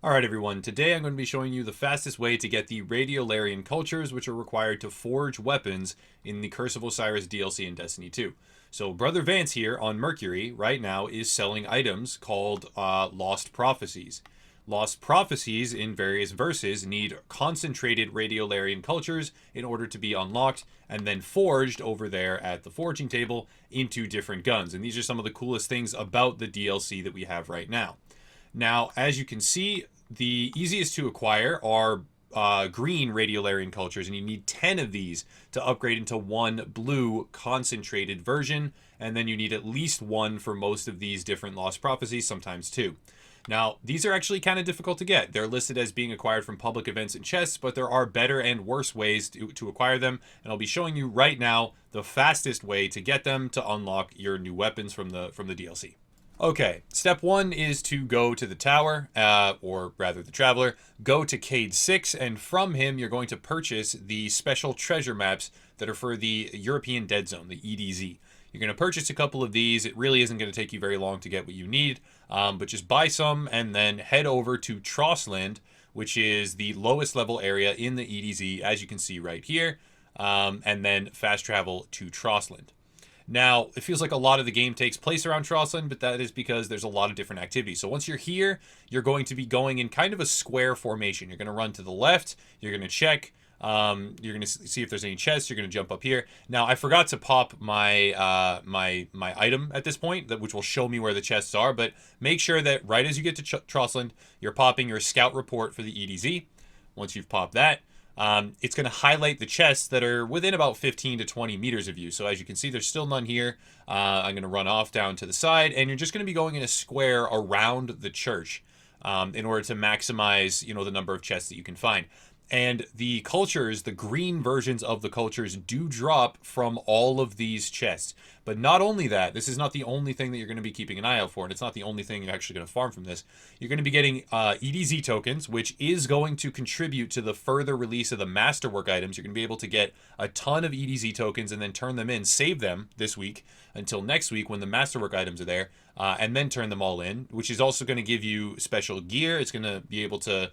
Alright everyone, today I'm going to be showing you the fastest way to get the Radiolarian cultures which are required to forge weapons in the Curse of Osiris DLC in Destiny 2. So Brother Vance here on Mercury right now is selling items called Lost Prophecies. Lost Prophecies in various verses need concentrated Radiolarian cultures in order to be unlocked and then forged over there at the forging table into different guns. And these are some of the coolest things about the DLC that we have right now. Now, as you can see, the easiest to acquire are green Radiolarian cultures, and you need 10 of these to upgrade into one blue concentrated version, and then you need at least one for most of these different Lost Prophecies, sometimes two. Now, these are actually kind of difficult to get. They're listed as being acquired from public events and chests, but there are better and worse ways to acquire them, and I'll be showing you right now the fastest way to get them to unlock your new weapons from the DLC. Okay, step one is to go to the tower, or rather the traveler, go to Cade 6, and from him you're going to purchase the special treasure maps that are for the European Dead Zone, the EDZ. You're going to purchase a couple of these. It really isn't going to take you very long to get what you need, but just buy some and then head over to Trossland, which is the lowest level area in the EDZ, as you can see right here, and then fast travel to Trossland. Now, it feels like a lot of the game takes place around Trossland, but that is because there's a lot of different activities. So once you're here, you're going to be going in kind of a square formation. You're going to run to the left, you're going to check, you're going to see if there's any chests, you're going to jump up here. Now, I forgot to pop my my item at this point, which will show me where the chests are, but make sure that right as you get to Trossland, you're popping your scout report for the EDZ. Once you've popped that, it's going to highlight the chests that are within about 15 to 20 meters of you. So as you can see, there's still none here. I'm going to run off down to the side, and you're just going to be going in a square around the church in order to maximize, the number of chests that you can find. And the cultures, the green versions of the cultures, do drop from all of these chests. But not only that, this is not the only thing that you're going to be keeping an eye out for, and it's not the only thing you're actually going to farm from this. You're going to be getting EDZ tokens, which is going to contribute to the further release of the masterwork items. You're going to be able to get a ton of EDZ tokens and then turn them in, save them this week until next week when the masterwork items are there, and then turn them all in, which is also going to give you special gear. It's going to be able to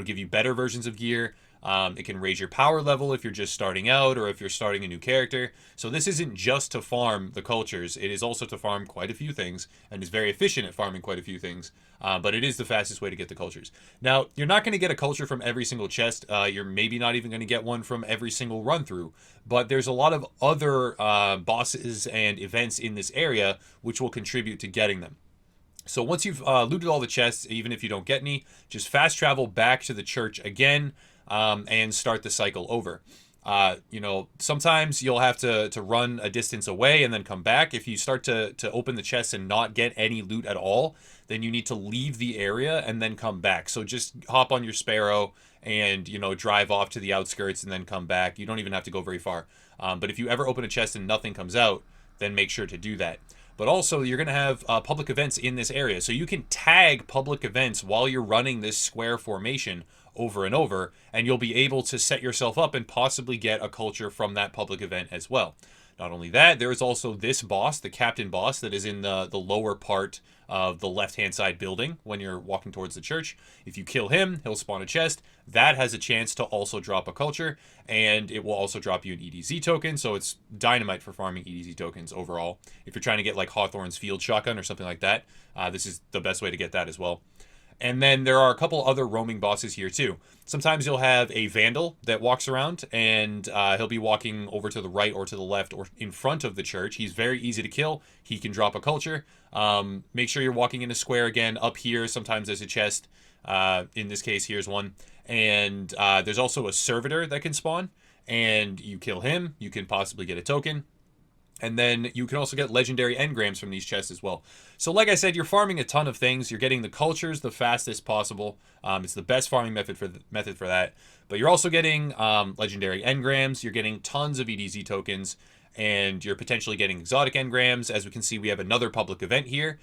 give you better versions of gear. It can raise your power level if you're just starting out or if you're starting a new character. So this isn't just to farm the cultures. It is also to farm quite a few things and is very efficient at farming quite a few things. But it is the fastest way to get the cultures. Now, you're not going to get a culture from every single chest. You're maybe not even going to get one from every single run through. But there's a lot of other bosses and events in this area which will contribute to getting them. So once you've looted all the chests, even if you don't get any, just fast travel back to the church again and start the cycle over. Sometimes you'll have to run a distance away and then come back. If you start to open the chests and not get any loot at all, then you need to leave the area and then come back. So just hop on your Sparrow and, drive off to the outskirts and then come back. You don't even have to go very far. But if you ever open a chest and nothing comes out, then make sure to do that. But also, you're going to have public events in this area. So you can tag public events while you're running this square formation over and over, and you'll be able to set yourself up and possibly get a culture from that public event as well. Not only that, there is also this boss, the captain boss, that is in the lower part of the left-hand side building when you're walking towards the church. If you kill him, he'll spawn a chest. That has a chance to also drop a culture, and it will also drop you an EDZ token, so it's dynamite for farming EDZ tokens overall. If you're trying to get like Hawthorne's Field Shotgun or something like that, this is the best way to get that as well. And then there are a couple other roaming bosses here too. Sometimes you'll have a Vandal that walks around, and he'll be walking over to the right or to the left or in front of the church. He's very easy to kill. He can drop a culture. Make sure you're walking in a square again. Up here, sometimes there's a chest. In this case, here's one. And there's also a Servitor that can spawn. And you kill him, you can possibly get a token. And then you can also get legendary engrams from these chests as well. So like I said, you're farming a ton of things. You're getting the cultures the fastest possible. It's the best farming method for that. But you're also getting legendary engrams. You're getting tons of EDZ tokens. And you're potentially getting exotic engrams. As we can see, we have another public event here,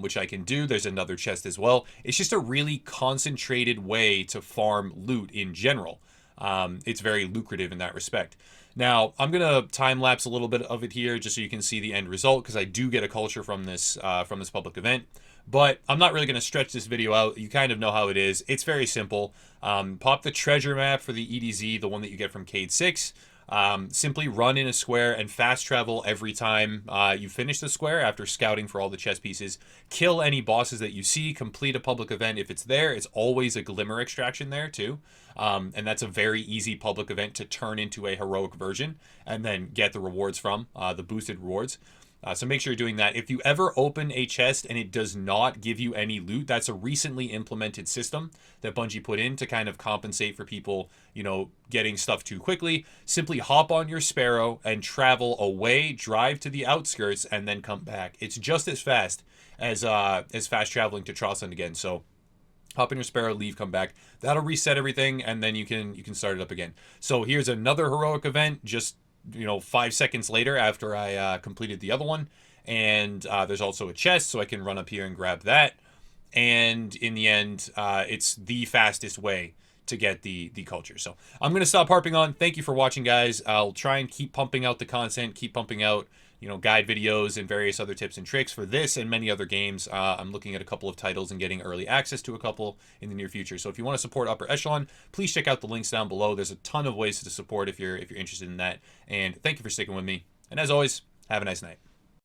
which I can do. There's another chest as well. It's just a really concentrated way to farm loot in general. It's very lucrative in that respect. Now, I'm going to time-lapse a little bit of it here just so you can see the end result, because I do get a culture from this public event. But I'm not really going to stretch this video out. You kind of know how it is. It's very simple. Pop the treasure map for the EDZ, the one that you get from Cade 6. Simply run in a square and fast travel every time you finish the square after scouting for all the chess pieces. Kill any bosses that you see. Complete a public event if it's there. It's always a glimmer extraction there too. And that's a very easy public event to turn into a heroic version and then get the rewards from, the boosted rewards. So make sure you're doing that. If you ever open a chest and it does not give you any loot, that's a recently implemented system that Bungie put in to kind of compensate for people, you know, getting stuff too quickly. Simply hop on your Sparrow and travel away, drive to the outskirts, and then come back. It's just as fast as fast traveling to Trostland again. So hop in your Sparrow, leave, come back. That'll reset everything, and then you can start it up again. So here's another heroic event, just 5 seconds later after I completed the other one. And there's also a chest, so I can run up here and grab that. And in the end, it's the fastest way to get the culture. So I'm going to stop harping on. Thank you for watching, guys. I'll try and keep pumping out the content, keep pumping out guide videos and various other tips and tricks for this and many other games. I'm looking at a couple of titles and getting early access to a couple in the near future. So if you want to support Upper Echelon, please check out the links down below. There's a ton of ways to support if you're interested in that. And thank you for sticking with me. And as always, have a nice night.